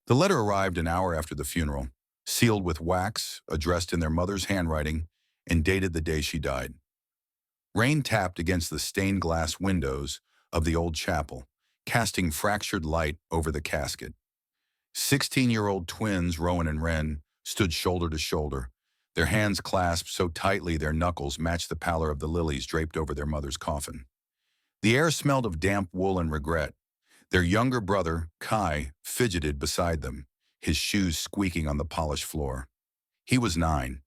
The letter arrived an hour after the funeral, sealed with wax, addressed in their mother's handwriting, and dated the day she died. Rain tapped against the stained glass windows of the old chapel, casting fractured light over the casket. 16-year-old twins, Rowan and Wren, stood shoulder to shoulder, their hands clasped so tightly their knuckles matched the pallor of the lilies draped over their mother's coffin. The air smelled of damp wool and regret. Their younger brother, Kai, fidgeted beside them, his shoes squeaking on the polished floor. He was 9,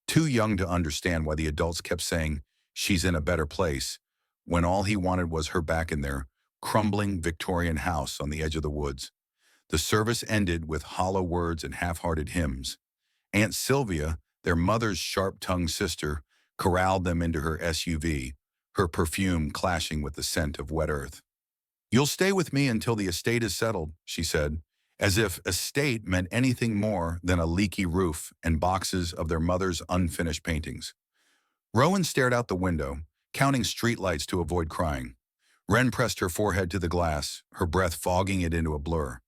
too young to understand why the adults kept saying, "She's in a better place," when all he wanted was her back in their crumbling Victorian house on the edge of the woods. The service ended with hollow words and half-hearted hymns. Aunt Sylvia, their mother's sharp-tongued sister, corralled them into her SUV, her perfume clashing with the scent of wet earth. "You'll stay with me until the estate is settled," she said, as if estate meant anything more than a leaky roof and boxes of their mother's unfinished paintings. Rowan stared out the window, counting streetlights to avoid crying. Wren pressed her forehead to the glass, her breath fogging it into a blur.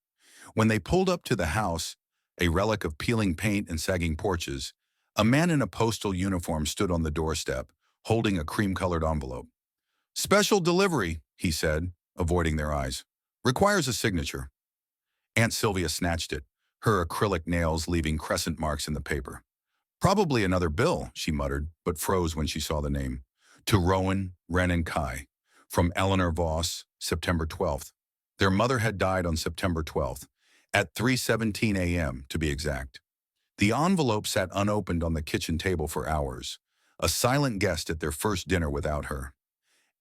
When they pulled up to the house, a relic of peeling paint and sagging porches, a man in a postal uniform stood on the doorstep, holding a cream-colored envelope. "Special delivery," he said, avoiding their eyes. "Requires a signature." Aunt Sylvia snatched it, her acrylic nails leaving crescent marks in the paper. "Probably another bill," she muttered, but froze when she saw the name. To Rowan, Wren, and Kai. From Eleanor Voss, September 12th. Their mother had died on September 12th, at 3:17 a.m. to be exact. The envelope sat unopened on the kitchen table for hours, a silent guest at their first dinner without her.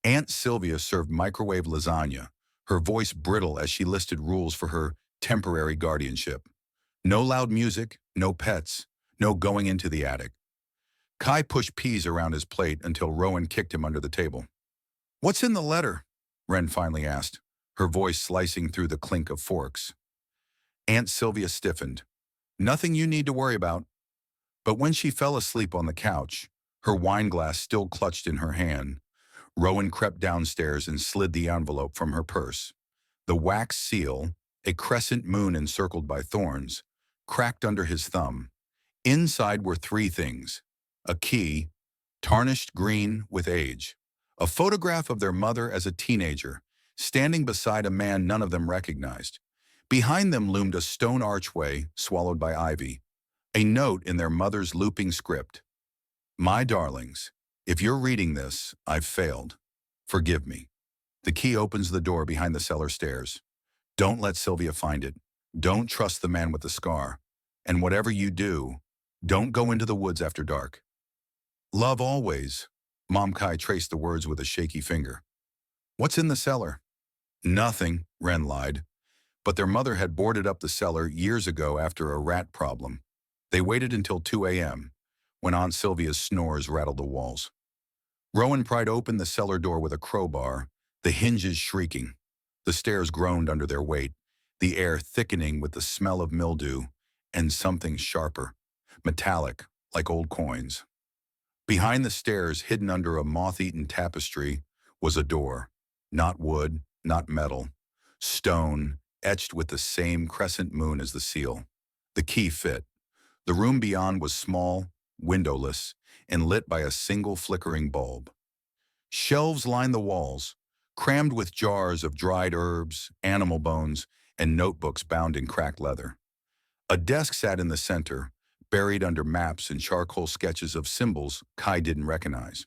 Aunt Sylvia served microwave lasagna, her voice brittle as she listed rules for her temporary guardianship. No loud music, no pets, no going into the attic. Kai pushed peas around his plate until Rowan kicked him under the table. "What's in the letter?" Wren finally asked, her voice slicing through the clink of forks. Aunt Sylvia stiffened. "Nothing you need to worry about." But when she fell asleep on the couch, her wineglass still clutched in her hand, Rowan crept downstairs and slid the envelope from her purse. The wax seal, a crescent moon encircled by thorns, cracked under his thumb. Inside were 3 things: a key, tarnished green with age, a photograph of their mother as a teenager, standing beside a man none of them recognized. Behind them loomed a stone archway swallowed by ivy, a note in their mother's looping script. "My darlings, if you're reading this, I've failed. Forgive me." The key opens the door behind the cellar stairs. Don't let Sylvia find it. Don't trust the man with the scar. And whatever you do, don't go into the woods after dark. "Love always." Mom Kai traced the words with a shaky finger. "What's in the cellar?" "Nothing," Wren lied. But their mother had boarded up the cellar years ago after a rat problem. They waited until 2 a.m., when Aunt Sylvia's snores rattled the walls. Rowan pried open the cellar door with a crowbar, the hinges shrieking. The stairs groaned under their weight, the air thickening with the smell of mildew and something sharper, metallic, like old coins. Behind the stairs, hidden under a moth-eaten tapestry, was a door. Not wood, not metal. Stone, etched with the same crescent moon as the seal. The key fit. The room beyond was small, windowless, and lit by a single flickering bulb. Shelves lined the walls, crammed with jars of dried herbs, animal bones, and notebooks bound in cracked leather. A desk sat in the center, buried under maps and charcoal sketches of symbols Kai didn't recognize.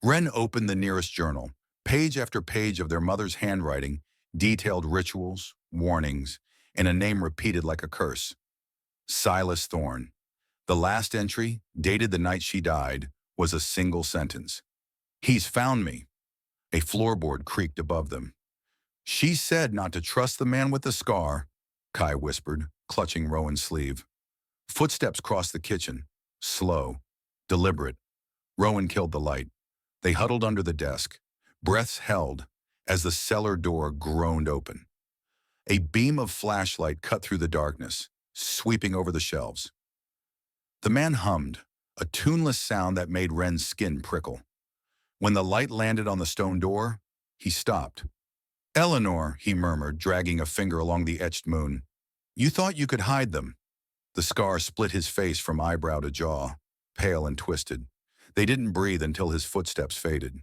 Wren opened the nearest journal. Page after page of their mother's handwriting detailed rituals, warnings, and a name repeated like a curse. Silas Thorne. The last entry, dated the night she died, was a single sentence. "He's found me." A floorboard creaked above them. "She said not to trust the man with the scar," Kai whispered, clutching Rowan's sleeve. Footsteps crossed the kitchen, slow, deliberate. Rowan killed the light. They huddled under the desk, breaths held as the cellar door groaned open. A beam of flashlight cut through the darkness, sweeping over the shelves. The man hummed, a tuneless sound that made Wren's skin prickle. When the light landed on the stone door, he stopped. "Eleanor," he murmured, dragging a finger along the etched moon. You thought you could hide them. The scar split his face from eyebrow to jaw, pale and twisted. They didn't breathe until his footsteps faded.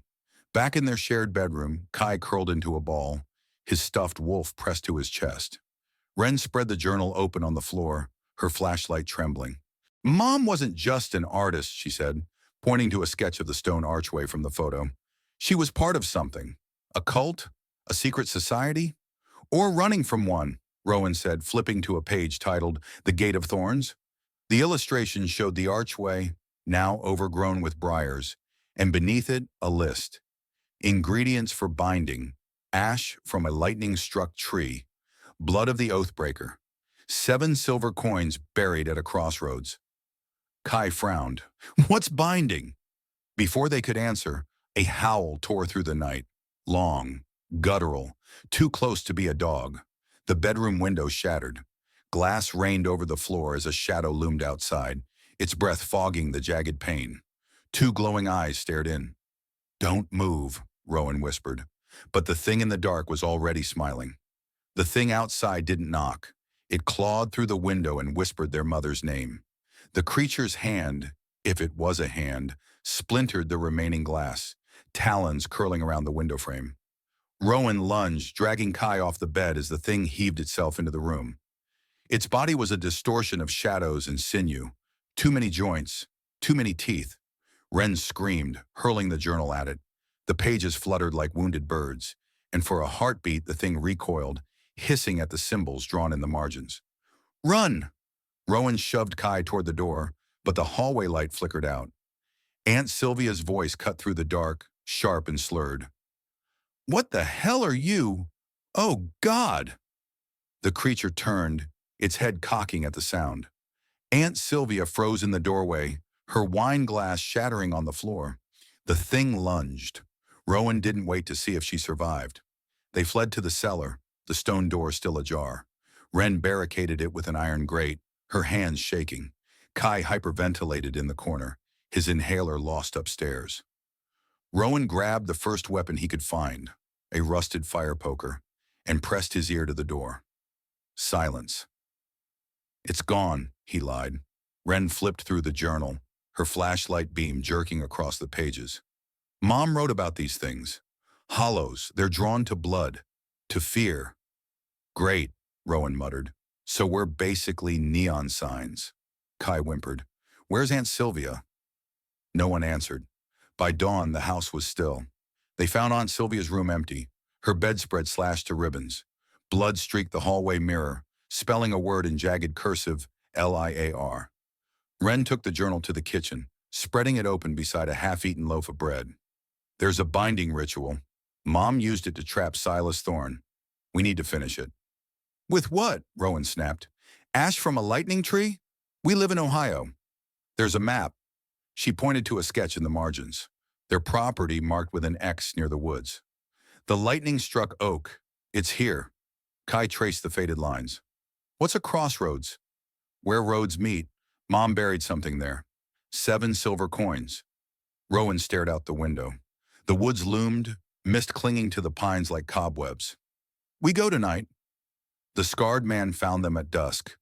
Back in their shared bedroom, Kai curled into a ball, his stuffed wolf pressed to his chest. Ren spread the journal open on the floor, her flashlight trembling. Mom wasn't just an artist, she said, pointing to a sketch of the stone archway from the photo. She was part of something. A cult? A secret society? Or running from one, Rowan said, flipping to a page titled The Gate of Thorns. The illustration showed the archway, now overgrown with briars, and beneath it a list. Ingredients for binding: ash from a lightning-struck tree, blood of the Oathbreaker, 7 silver coins buried at a crossroads. Kai frowned. What's binding? Before they could answer, a howl tore through the night. Long, guttural, too close to be a dog. The bedroom window shattered. Glass rained over the floor as a shadow loomed outside, its breath fogging the jagged pane. 2 glowing eyes stared in. Don't move, Rowan whispered. But the thing in the dark was already smiling. The thing outside didn't knock. It clawed through the window and whispered their mother's name. The creature's hand, if it was a hand, splintered the remaining glass, talons curling around the window frame. Rowan lunged, dragging Kai off the bed as the thing heaved itself into the room. Its body was a distortion of shadows and sinew. Too many joints, too many teeth. Ren screamed, hurling the journal at it. The pages fluttered like wounded birds, and for a heartbeat the thing recoiled, hissing at the symbols drawn in the margins. Run! Rowan shoved Kai toward the door, but the hallway light flickered out. Aunt Sylvia's voice cut through the dark, sharp and slurred. What the hell are you? Oh, God! The creature turned, its head cocking at the sound. Aunt Sylvia froze in the doorway, her wine glass shattering on the floor. The thing lunged. Rowan didn't wait to see if she survived. They fled to the cellar, the stone door still ajar. Ren barricaded it with an iron grate, her hands shaking. Kai hyperventilated in the corner, his inhaler lost upstairs. Rowan grabbed the first weapon he could find, a rusted fire poker, and pressed his ear to the door. Silence. It's gone, he lied. Ren flipped through the journal, her flashlight beam jerking across the pages. Mom wrote about these things. Hollows, they're drawn to blood, to fear. Great, Rowan muttered. So we're basically neon signs. Kai whimpered. Where's Aunt Sylvia? No one answered. By dawn, the house was still. They found Aunt Sylvia's room empty, her bedspread slashed to ribbons. Blood streaked the hallway mirror, spelling a word in jagged cursive, Liar. Ren took the journal to the kitchen, spreading it open beside a half-eaten loaf of bread. There's a binding ritual. Mom used it to trap Silas Thorne. We need to finish it. With what? Rowan snapped. Ash from a lightning tree? We live in Ohio. There's a map. She pointed to a sketch in the margins, their property marked with an X near the woods. The lightning struck oak. It's here. Kai traced the faded lines. What's a crossroads? Where roads meet. Mom buried something there. 7 silver coins. Rowan stared out the window. The woods loomed, mist clinging to the pines like cobwebs. We go tonight. The scarred man found them at dusk.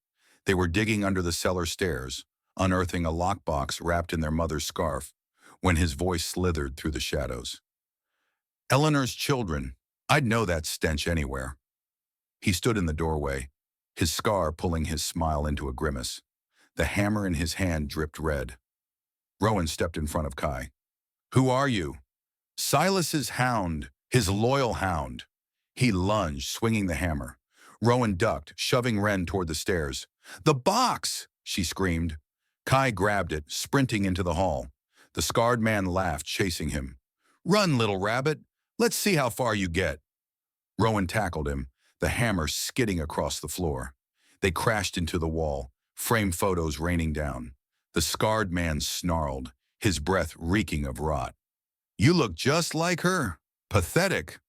They were digging under the cellar stairs, unearthing a lockbox wrapped in their mother's scarf, when his voice slithered through the shadows. Eleanor's children. I'd know that stench anywhere. He stood in the doorway, his scar pulling his smile into a grimace. The hammer in his hand dripped red. Rowan stepped in front of Kai. Who are you? Silas's hound, his loyal hound. He lunged, swinging the hammer. Rowan ducked, shoving Ren toward the stairs. The box! She screamed. Kai grabbed it, sprinting into the hall. The scarred man laughed, chasing him. Run, little rabbit. Let's see how far you get. Rowan tackled him, the hammer skidding across the floor. They crashed into the wall, framed photos raining down. The scarred man snarled, his breath reeking of rot. You look just like her. Pathetic.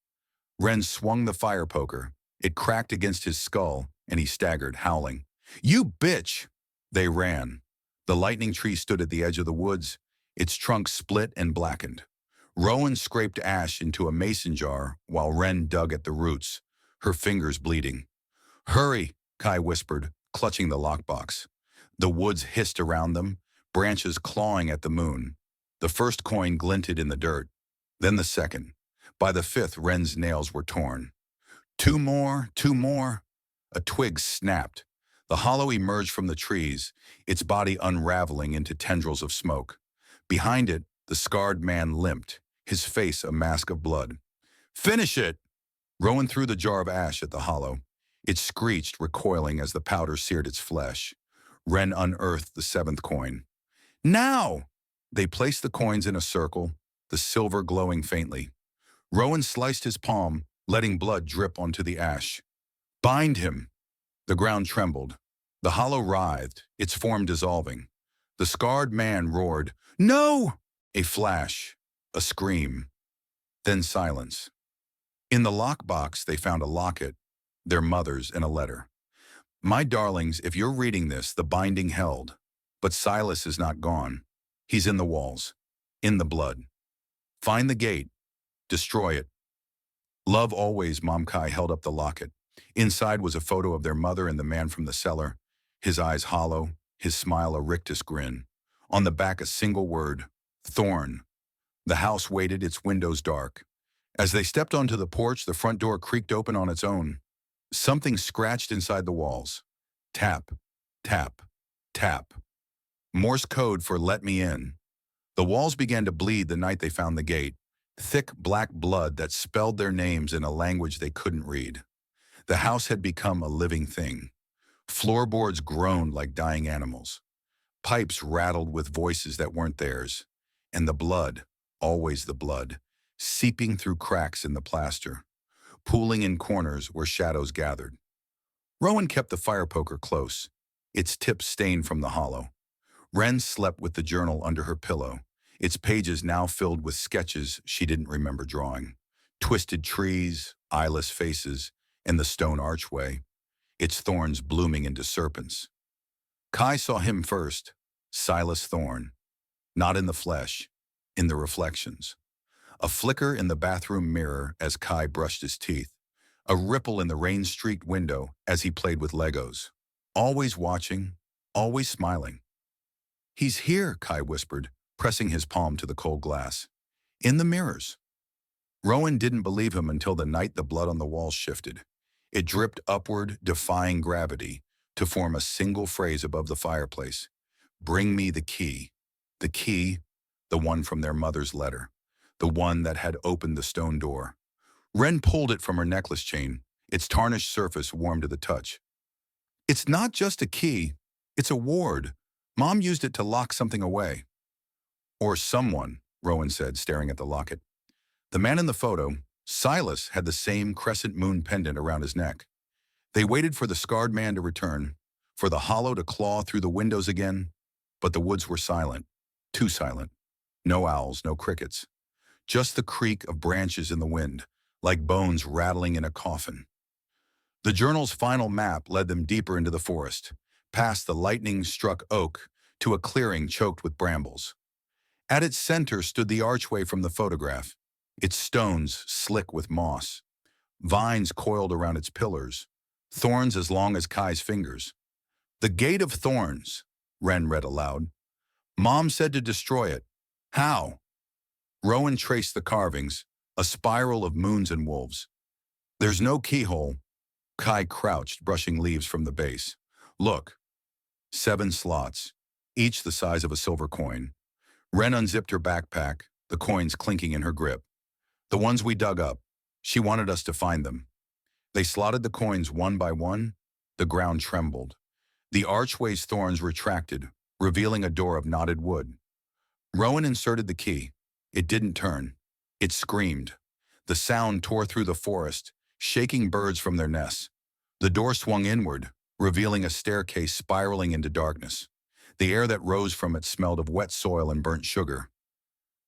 Ren swung the fire poker. It cracked against his skull, and he staggered, howling. You bitch! They ran. The lightning tree stood at the edge of the woods, its trunk split and blackened. Rowan scraped ash into a mason jar while Ren dug at the roots, her fingers bleeding. Hurry, Kai whispered, clutching the lockbox. The woods hissed around them, branches clawing at the moon. The first coin glinted in the dirt, then the second. By the fifth, Ren's nails were torn. Two more, two more. A twig snapped. The hollow emerged from the trees, its body unraveling into tendrils of smoke. Behind it, the scarred man limped, his face a mask of blood. Finish it! Rowan threw the jar of ash at the hollow. It screeched, recoiling as the powder seared its flesh. Ren unearthed the seventh coin. Now! They placed the coins in a circle, the silver glowing faintly. Rowan sliced his palm, letting blood drip onto the ash. Bind him! The ground trembled. The hollow writhed, its form dissolving. The scarred man roared, No! A flash, a scream, then silence. In the lockbox, they found a locket, their mother's, and a letter. My darlings, if you're reading this, the binding held. But Silas is not gone. He's in the walls, in the blood. Find the gate. Destroy it. Love always, Mom. Kai held up the locket. Inside was a photo of their mother and the man from the cellar, his eyes hollow, his smile a rictus grin. On the back a single word, Thorn. The house waited, its windows dark. As they stepped onto the porch, the front door creaked open on its own. Something scratched inside the walls. Tap, tap, tap. Morse code for let me in. The walls began to bleed the night they found the gate. Thick black blood that spelled their names in a language they couldn't read. The house had become a living thing. Floorboards groaned like dying animals. Pipes rattled with voices that weren't theirs. And the blood, always the blood, seeping through cracks in the plaster, pooling in corners where shadows gathered. Rowan kept the fire poker close, its tip stained from the hollow. Ren slept with the journal under her pillow, its pages now filled with sketches she didn't remember drawing. Twisted trees, eyeless faces, and the stone archway, its thorns blooming into serpents. Kai saw him first, Silas Thorn, not in the flesh, in the reflections. A flicker in the bathroom mirror as Kai brushed his teeth, a ripple in the rain-streaked window as he played with Legos. Always watching, always smiling. He's here, Kai whispered, pressing his palm to the cold glass. In the mirrors. Rowan didn't believe him until the night the blood on the walls shifted. It dripped upward, defying gravity, to form a single phrase above the fireplace. Bring me the key. The key, the one from their mother's letter. The one that had opened the stone door. Ren pulled it from her necklace chain, its tarnished surface warm to the touch. It's not just a key, it's a ward. Mom used it to lock something away. Or someone, Rowan said, staring at the locket. The man in the photo, Silas, had the same crescent moon pendant around his neck. They waited for the scarred man to return, for the hollow to claw through the windows again, but the woods were silent, too silent. No owls, no crickets. Just the creak of branches in the wind, like bones rattling in a coffin. The journal's final map led them deeper into the forest, past the lightning-struck oak to a clearing choked with brambles. At its center stood the archway from the photograph, its stones slick with moss. Vines coiled around its pillars, thorns as long as Kai's fingers. The Gate of Thorns, Ren read aloud. Mom said to destroy it. How? Rowan traced the carvings, a spiral of moons and wolves. There's no keyhole. Kai crouched, brushing leaves from the base. Look. 7 slots, each the size of a silver coin. Ren unzipped her backpack, the coins clinking in her grip. The ones we dug up. She wanted us to find them. They slotted the coins one by one. The ground trembled. The archway's thorns retracted, revealing a door of knotted wood. Rowan inserted the key. It didn't turn. It screamed. The sound tore through the forest, shaking birds from their nests. The door swung inward, revealing a staircase spiraling into darkness. The air that rose from it smelled of wet soil and burnt sugar.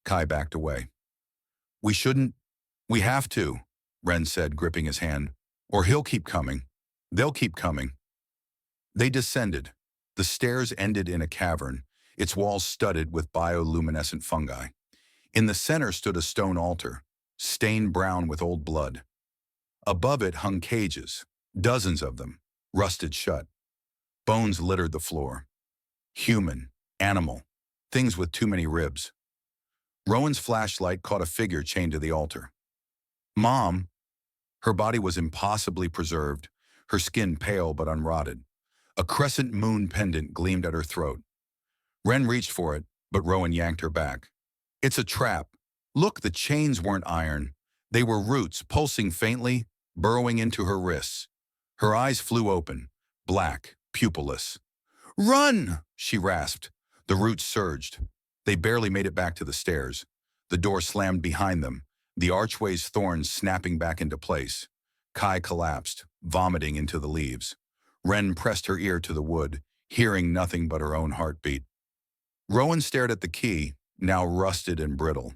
Kai backed away. We have to, Ren said, gripping his hand. Or he'll keep coming. They'll keep coming. They descended. The stairs ended in a cavern, its walls studded with bioluminescent fungi. In the center stood a stone altar, stained brown with old blood. Above it hung cages, dozens of them, rusted shut. Bones littered the floor. Human, animal, things with too many ribs. Rowan's flashlight caught a figure chained to the altar. Mom! Her body was impossibly preserved, her skin pale but unrotted. A crescent moon pendant gleamed at her throat. Wren reached for it, but Rowan yanked her back. It's a trap. Look, the chains weren't iron. They were roots, pulsing faintly, burrowing into her wrists. Her eyes flew open, black, pupilless. Run! She rasped. The roots surged. They barely made it back to the stairs. The door slammed behind them, the archway's thorns snapping back into place. Kai collapsed, vomiting into the leaves. Wren pressed her ear to the wood, hearing nothing but her own heartbeat. Rowan stared at the key, now rusted and brittle.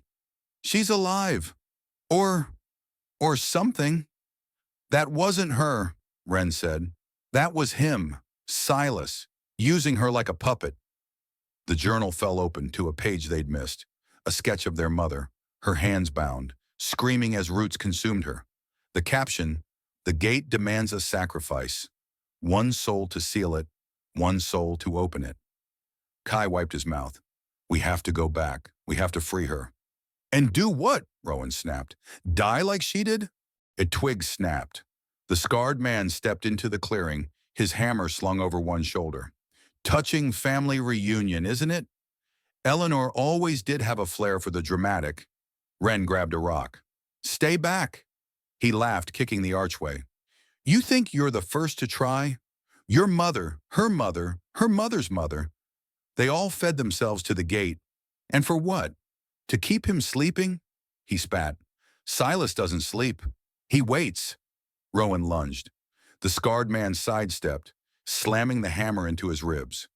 She's alive. Or something. That wasn't her, Wren said. That was him, Silas, using her like a puppet. The journal fell open to a page they'd missed, a sketch of their mother, her hands bound, screaming as roots consumed her. The caption, "The gate demands a sacrifice. One soul to seal it, one soul to open it." Kai wiped his mouth. We have to go back. We have to free her. And do what? Rowan snapped. Die like she did? A twig snapped. The scarred man stepped into the clearing, his hammer slung over one shoulder. Touching family reunion, isn't it? Eleanor always did have a flair for the dramatic. Wren grabbed a rock. Stay back. He laughed, kicking the archway. You think you're the first to try? Your mother, her mother's mother. They all fed themselves to the gate. And for what? To keep him sleeping? He spat. Silas doesn't sleep. He waits. Rowan lunged. The scarred man sidestepped, slamming the hammer into his ribs.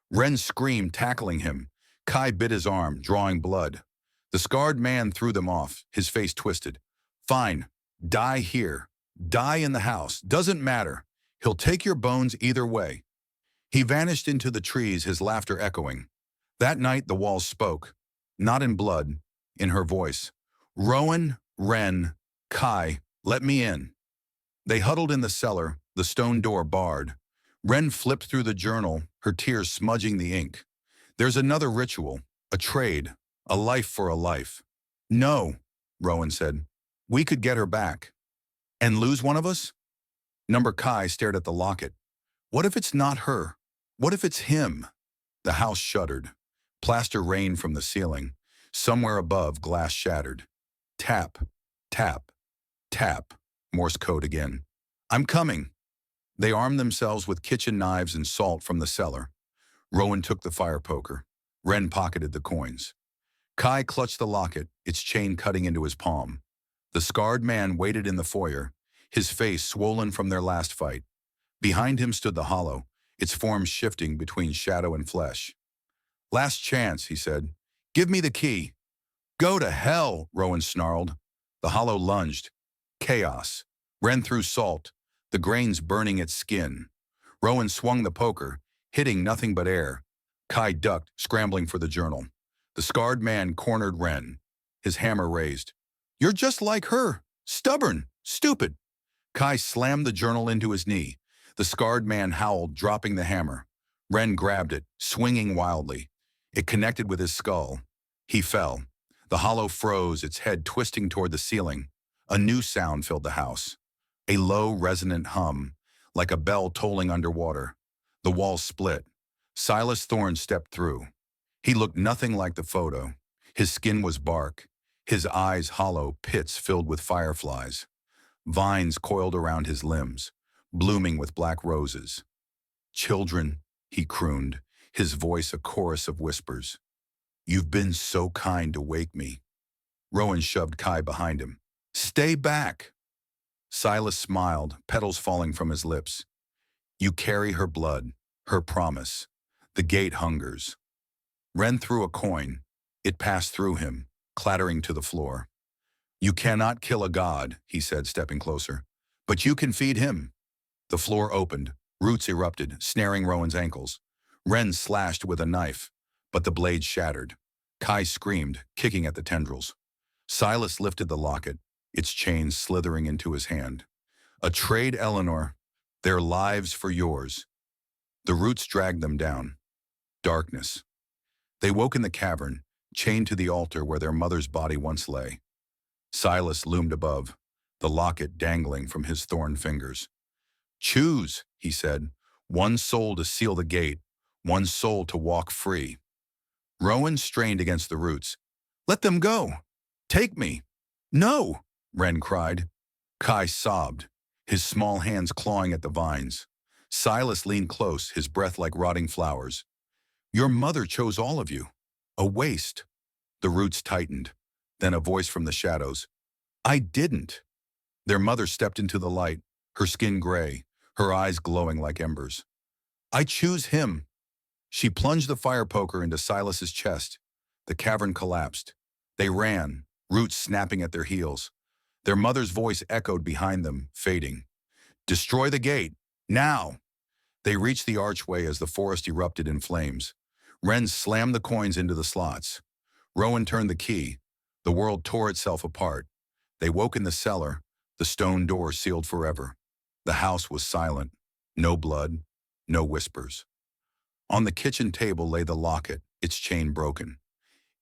Wren screamed, tackling him. Kai bit his arm, drawing blood. The scarred man threw them off, his face twisted. Fine. Die here. Die in the house. Doesn't matter. He'll take your bones either way. He vanished into the trees, his laughter echoing. That night the walls spoke, not in blood, in her voice. Rowan, Wren, Kai, let me in. They huddled in the cellar, the stone door barred. Wren flipped through the journal, her tears smudging the ink. There's another ritual, a trade, a life for a life. No, Rowan said. We could get her back. And lose one of us? Number Kai stared at the locket. What if it's not her? What if it's him? The house shuddered. Plaster rained from the ceiling. Somewhere above, glass shattered. Tap, tap, tap. Morse code again. I'm coming. They armed themselves with kitchen knives and salt from the cellar. Rowan took the fire poker. Wren pocketed the coins. Kai clutched the locket, its chain cutting into his palm. The scarred man waited in the foyer, his face swollen from their last fight. Behind him stood the hollow, its form shifting between shadow and flesh. Last chance, he said. Give me the key. Go to hell, Rowan snarled. The hollow lunged. Chaos. Wren threw salt, the grains burning its skin. Rowan swung the poker, hitting nothing but air. Kai ducked, scrambling for the journal. The scarred man cornered Wren, his hammer raised. You're just like her. Stubborn. Stupid. Kai slammed the journal into his knee. The scarred man howled, dropping the hammer. Wren grabbed it, swinging wildly. It connected with his skull. He fell. The hollow froze, its head twisting toward the ceiling. A new sound filled the house. A low, resonant hum, like a bell tolling underwater. The wall split. Silas Thorne stepped through. He looked nothing like the photo. His skin was bark, his eyes hollow pits filled with fireflies. Vines coiled around his limbs, blooming with black roses. Children, he crooned, his voice a chorus of whispers. You've been so kind to wake me. Rowan shoved Kai behind him. Stay back. Silas smiled, petals falling from his lips. You carry her blood, her promise. The gate hungers. Wren threw a coin. It passed through him, clattering to the floor. You cannot kill a god, he said, stepping closer. But you can feed him. The floor opened. Roots erupted, snaring Rowan's ankles. Wren slashed with a knife, but the blade shattered. Kai screamed, kicking at the tendrils. Silas lifted the locket, its chains slithering into his hand. A trade, Eleanor. Their lives for yours. The roots dragged them down. Darkness. They woke in the cavern, chained to the altar where their mother's body once lay. Silas loomed above, the locket dangling from his thorn fingers. Choose, he said, one soul to seal the gate, one soul to walk free. Rowan strained against the roots. Let them go. Take me. No, Ren cried. Kai sobbed, his small hands clawing at the vines. Silas leaned close, his breath like rotting flowers. Your mother chose all of you. A waste. The roots tightened. Then a voice from the shadows. I didn't. Their mother stepped into the light, her skin gray, her eyes glowing like embers. I choose him. She plunged the fire poker into Silas's chest. The cavern collapsed. They ran, roots snapping at their heels. Their mother's voice echoed behind them, fading. Destroy the gate, now! They reached the archway as the forest erupted in flames. Ren slammed the coins into the slots. Rowan turned the key. The world tore itself apart. They woke in the cellar, the stone door sealed forever. The house was silent. No blood, no whispers. On the kitchen table lay the locket, its chain broken.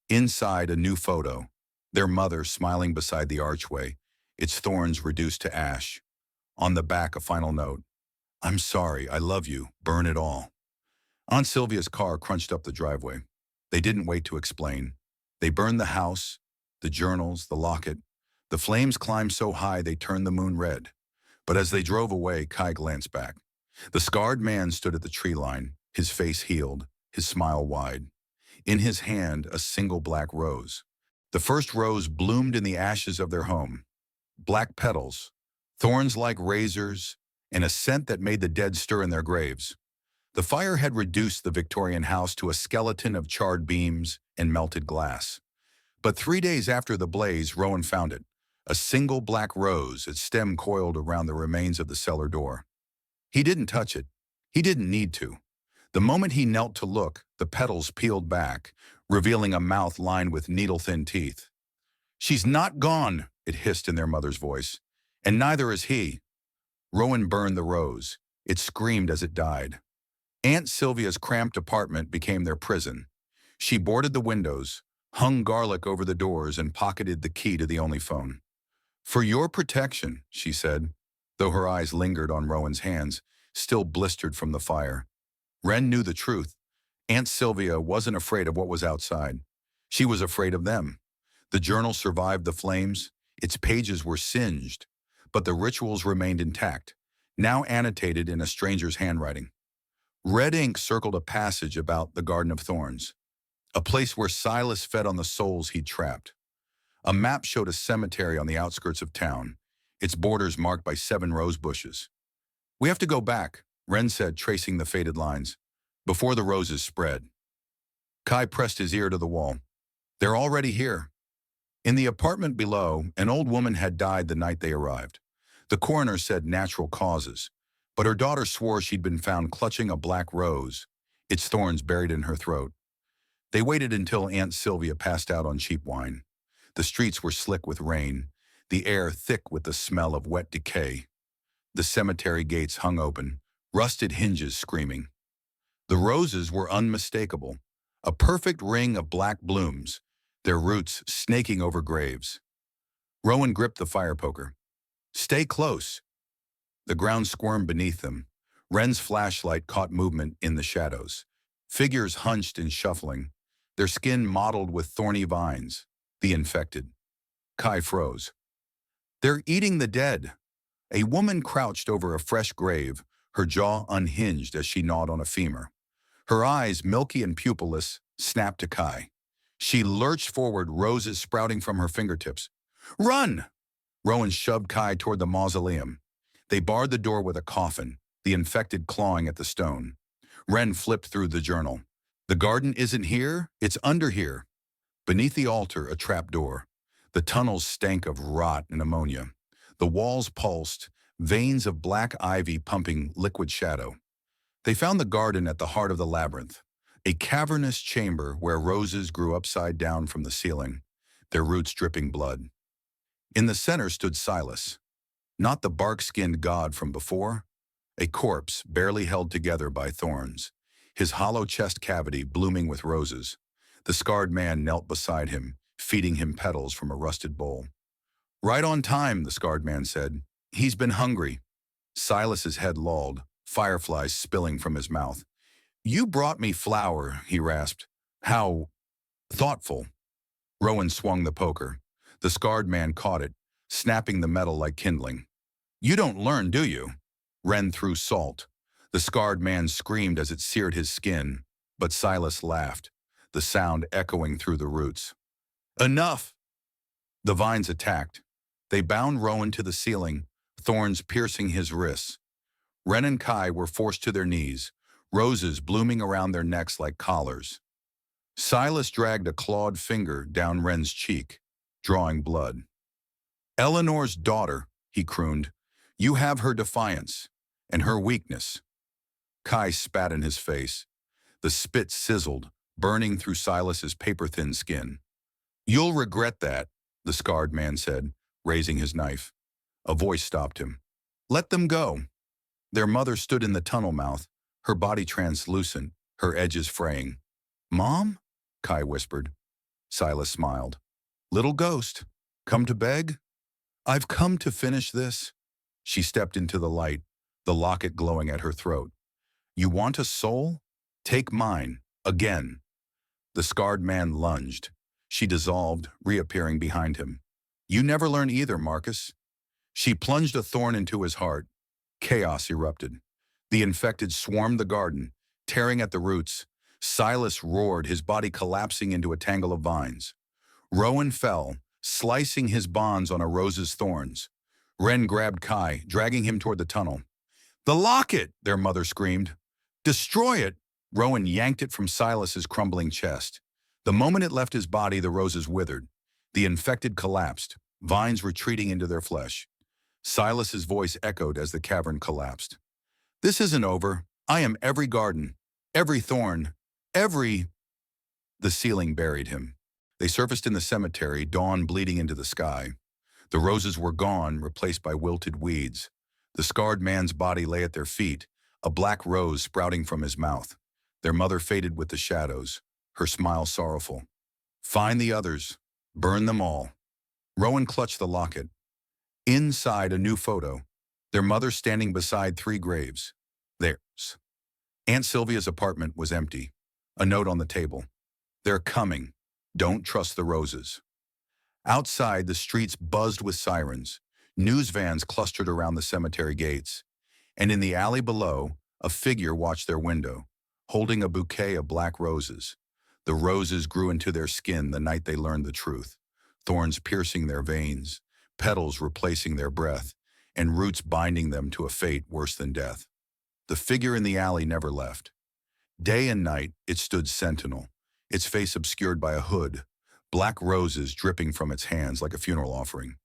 Inside, a new photo. Their mother smiling beside the archway, its thorns reduced to ash. On the back, a final note. I'm sorry, I love you, burn it all. Aunt Sylvia's car crunched up the driveway. They didn't wait to explain. They burned the house, the journals, the locket. The flames climbed so high they turned the moon red. But as they drove away, Kai glanced back. The scarred man stood at the tree line, his face healed, his smile wide. In his hand, a single black rose. The first rose bloomed in the ashes of their home. Black petals, thorns like razors, and a scent that made the dead stir in their graves. The fire had reduced the Victorian house to a skeleton of charred beams and melted glass. But 3 days after the blaze, Rowan found it. A single black rose, its stem coiled around the remains of the cellar door. He didn't touch it. He didn't need to. The moment he knelt to look, the petals peeled back, revealing a mouth lined with needle-thin teeth. She's not gone, it hissed in their mother's voice. And neither is he. Rowan burned the rose. It screamed as it died. Aunt Sylvia's cramped apartment became their prison. She boarded the windows, hung garlic over the doors, and pocketed the key to the only phone. For your protection, she said, though her eyes lingered on Rowan's hands, still blistered from the fire. Ren knew the truth. Aunt Sylvia wasn't afraid of what was outside. She was afraid of them. The journal survived the flames. Its pages were singed, but the rituals remained intact, now annotated in a stranger's handwriting. Red ink circled a passage about the Garden of Thorns, a place where Silas fed on the souls he'd trapped. A map showed a cemetery on the outskirts of town, its borders marked by 7 rose bushes. We have to go back, Ren said, tracing the faded lines, before the roses spread. Kai pressed his ear to the wall. They're already here. In the apartment below, an old woman had died the night they arrived. The coroner said natural causes, but her daughter swore she'd been found clutching a black rose, its thorns buried in her throat. They waited until Aunt Sylvia passed out on cheap wine. The streets were slick with rain, the air thick with the smell of wet decay. The cemetery gates hung open, rusted hinges screaming. The roses were unmistakable, a perfect ring of black blooms, their roots snaking over graves. Rowan gripped the fire poker. Stay close. The ground squirmed beneath them. Ren's flashlight caught movement in the shadows. Figures hunched and shuffling, their skin mottled with thorny vines, the infected. Kai froze. They're eating the dead. A woman crouched over a fresh grave, her jaw unhinged as she gnawed on a femur. Her eyes, milky and pupilless, snapped to Kai. She lurched forward, roses sprouting from her fingertips. Run! Rowan shoved Kai toward the mausoleum. They barred the door with a coffin, the infected clawing at the stone. Ren flipped through the journal. The garden isn't here, it's under here. Beneath the altar, a trapdoor. The tunnels stank of rot and ammonia. The walls pulsed, veins of black ivy pumping liquid shadow. They found the garden at the heart of the labyrinth, a cavernous chamber where roses grew upside down from the ceiling, their roots dripping blood. In the center stood Silas, not the bark-skinned god from before, a corpse barely held together by thorns, his hollow chest cavity blooming with roses. The scarred man knelt beside him, feeding him petals from a rusted bowl. "Right on time," the scarred man said. "He's been hungry." Silas's head lolled, fireflies spilling from his mouth. "You brought me flour," he rasped. "How thoughtful." Rowan swung the poker. The scarred man caught it, snapping the metal like kindling. "You don't learn, do you?" Ren threw salt. The scarred man screamed as it seared his skin, but Silas laughed, the sound echoing through the roots. "Enough!" The vines attacked. They bound Rowan to the ceiling, thorns piercing his wrists. Ren and Kai were forced to their knees, roses blooming around their necks like collars. Silas dragged a clawed finger down Ren's cheek, drawing blood. "Eleanor's daughter," he crooned. "You have her defiance, and her weakness." Kai spat in his face. The spit sizzled, burning through Silas's paper-thin skin. "You'll regret that," the scarred man said, raising his knife. A voice stopped him. "Let them go." Their mother stood in the tunnel mouth, her body translucent, her edges fraying. "Mom?" Kai whispered. Silas smiled. "Little ghost, come to beg?" "I've come to finish this." She stepped into the light, the locket glowing at her throat. "You want a soul? Take mine, again." The scarred man lunged. She dissolved, reappearing behind him. "You never learn either, Marcus." She plunged a thorn into his heart. Chaos erupted. The infected swarmed the garden, tearing at the roots. Silas roared, his body collapsing into a tangle of vines. Rowan fell, slicing his bonds on a rose's thorns. Ren grabbed Kai, dragging him toward the tunnel. "The locket!" their mother screamed. "Destroy it!" Rowan yanked it from Silas's crumbling chest. The moment it left his body, the roses withered. The infected collapsed, vines retreating into their flesh. Silas's voice echoed as the cavern collapsed. "This isn't over. I am every garden, every thorn, every—" The ceiling buried him. They surfaced in the cemetery, dawn bleeding into the sky. The roses were gone, replaced by wilted weeds. The scarred man's body lay at their feet, a black rose sprouting from his mouth. Their mother faded with the shadows, her smile sorrowful. "Find the others. Burn them all." Rowan clutched the locket. Inside, a new photo. Their mother standing beside 3 graves. Theirs. Aunt Sylvia's apartment was empty. A note on the table. "They're coming. Don't trust the roses." Outside, the streets buzzed with sirens. News vans clustered around the cemetery gates. And in the alley below, a figure watched their window, holding a bouquet of black roses. The roses grew into their skin the night they learned the truth, thorns piercing their veins, petals replacing their breath, and roots binding them to a fate worse than death. The figure in the alley never left. Day and night, it stood sentinel, its face obscured by a hood, black roses dripping from its hands like a funeral offering.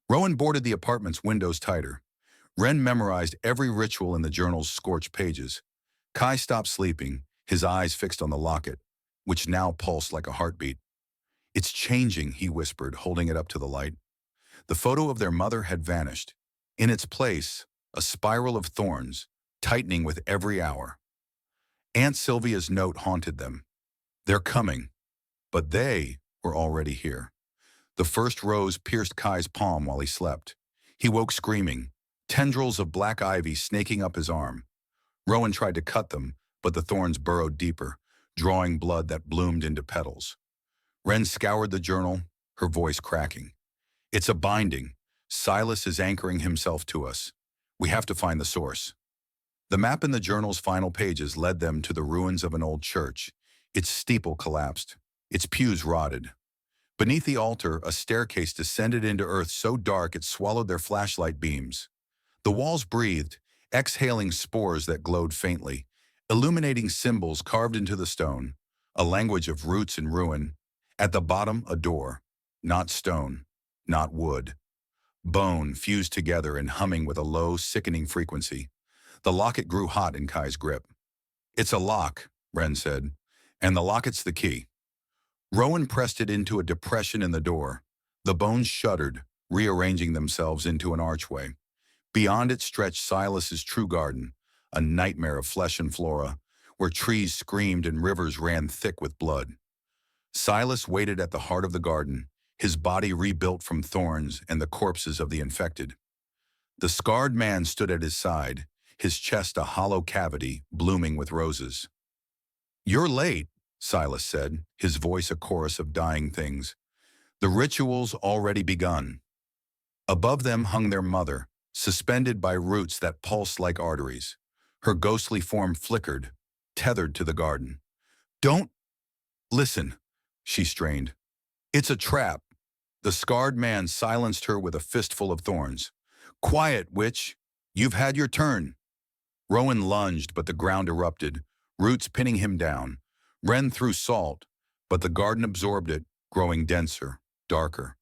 Rowan boarded the apartment's windows tighter. Ren memorized every ritual in the journal's scorched pages. Kai stopped sleeping, his eyes fixed on the locket, which now pulsed like a heartbeat. "It's changing," he whispered, holding it up to the light. The photo of their mother had vanished. In its place, a spiral of thorns, tightening with every hour. Aunt Sylvia's note haunted them. "They're coming." But they were already here. The first rose pierced Kai's palm while he slept. He woke screaming, tendrils of black ivy snaking up his arm. Rowan tried to cut them, but the thorns burrowed deeper, drawing blood that bloomed into petals. Ren scoured the journal, her voice cracking. "It's a binding. Silas is anchoring himself to us. We have to find the source." The map in the journal's final pages led them to the ruins of an old church. Its steeple collapsed, its pews rotted. Beneath the altar, a staircase descended into earth so dark it swallowed their flashlight beams. The walls breathed, exhaling spores that glowed faintly, illuminating symbols carved into the stone, a language of roots and ruin. At the bottom, a door. Not stone, not wood. Bone fused together and humming with a low, sickening frequency. The locket grew hot in Kai's grip. "It's a lock," Ren said, "and the locket's the key." Rowan pressed it into a depression in the door. The bones shuddered, rearranging themselves into an archway. Beyond it stretched Silas's true garden, a nightmare of flesh and flora, where trees screamed and rivers ran thick with blood. Silas waited at the heart of the garden, his body rebuilt from thorns and the corpses of the infected. The scarred man stood at his side, his chest a hollow cavity blooming with roses. "You're late," Silas said, his voice a chorus of dying things. "The ritual's already begun." Above them hung their mother, suspended by roots that pulsed like arteries. Her ghostly form flickered, tethered to the garden. "Don't listen," she strained. "It's a trap." The scarred man silenced her with a fistful of thorns. "Quiet, witch. You've had your turn." Rowan lunged, but the ground erupted, roots pinning him down. Ren threw salt, but the garden absorbed it, growing denser, darker.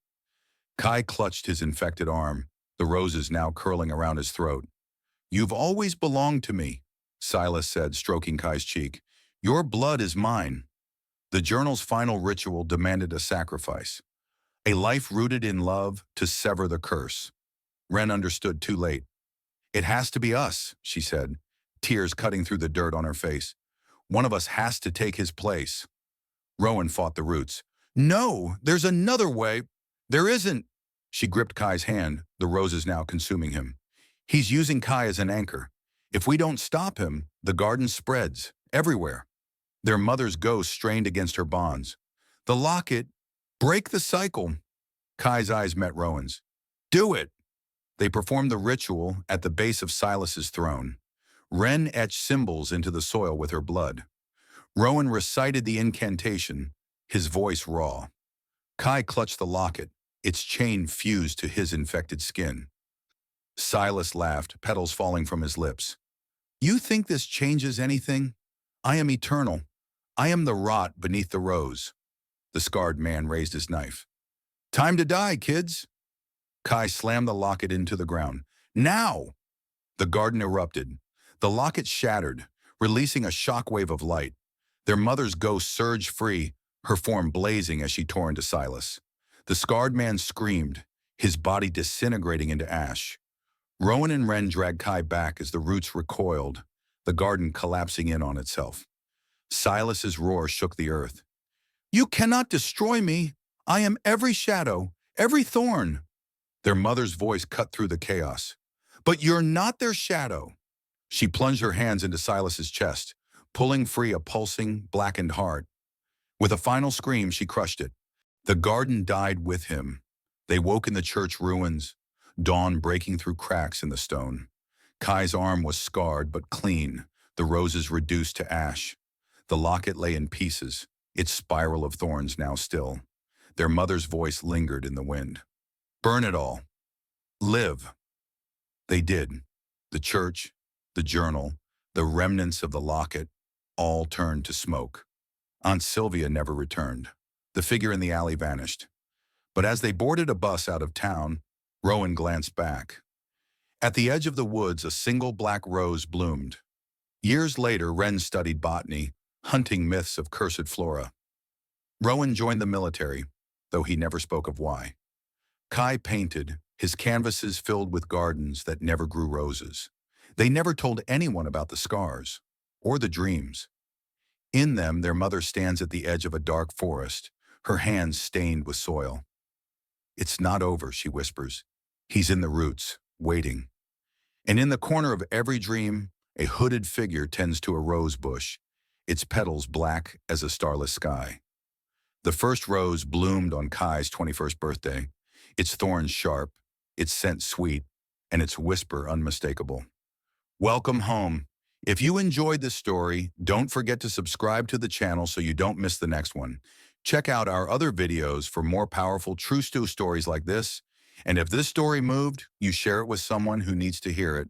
Kai clutched his infected arm, the roses now curling around his throat. "You've always belonged to me," Silas said, stroking Kai's cheek. "Your blood is mine." The journal's final ritual demanded a sacrifice, a life rooted in love to sever the curse. Ren understood too late. "It has to be us," she said, tears cutting through the dirt on her face. "One of us has to take his place." Rowan fought the roots. "No, there's another way." "There isn't." She gripped Kai's hand, the roses now consuming him. "He's using Kai as an anchor. If we don't stop him, the garden spreads, everywhere." Their mother's ghost strained against her bonds. "The locket, break the cycle." Kai's eyes met Rowan's. "Do it." They performed the ritual at the base of Silas's throne. Ren etched symbols into the soil with her blood. Rowan recited the incantation, his voice raw. Kai clutched the locket, its chain fused to his infected skin. Silas laughed, petals falling from his lips. "You think this changes anything? I am eternal. I am the rot beneath the rose." The scarred man raised his knife. "Time to die, kids." Kai slammed the locket into the ground. "Now!" The garden erupted. The locket shattered, releasing a shockwave of light. Their mother's ghost surged free, her form blazing as she tore into Silas. The scarred man screamed, his body disintegrating into ash. Rowan and Ren dragged Kai back as the roots recoiled, the garden collapsing in on itself. Silas's roar shook the earth. "You cannot destroy me. I am every shadow, every thorn." Their mother's voice cut through the chaos. "But you're not their shadow." She plunged her hands into Silas's chest, pulling free a pulsing, blackened heart. With a final scream, she crushed it. The garden died with him. They woke in the church ruins, dawn breaking through cracks in the stone. Kai's arm was scarred but clean, the roses reduced to ash. The locket lay in pieces, its spiral of thorns now still. Their mother's voice lingered in the wind. "Burn it all. Live." They did. The church, the journal, the remnants of the locket, all turned to smoke. Aunt Sylvia never returned. The figure in the alley vanished. But as they boarded a bus out of town, Rowan glanced back. At the edge of the woods, a single black rose bloomed. Years later, Ren studied botany, hunting myths of cursed flora. Rowan joined the military, though he never spoke of why. Kai painted, his canvases filled with gardens that never grew roses. They never told anyone about the scars, or the dreams. In them, their mother stands at the edge of a dark forest, her hands stained with soil. "It's not over," she whispers. "He's in the roots, waiting." And in the corner of every dream, a hooded figure tends to a rose bush, its petals black as a starless sky. The first rose bloomed on Kai's 21st birthday, its thorns sharp, its scent sweet, and its whisper unmistakable. Welcome home. If you enjoyed this story, don't forget to subscribe to the channel so you don't miss the next one. Check out our other videos for more powerful true stories like this. And if this story moved, you share it with someone who needs to hear it.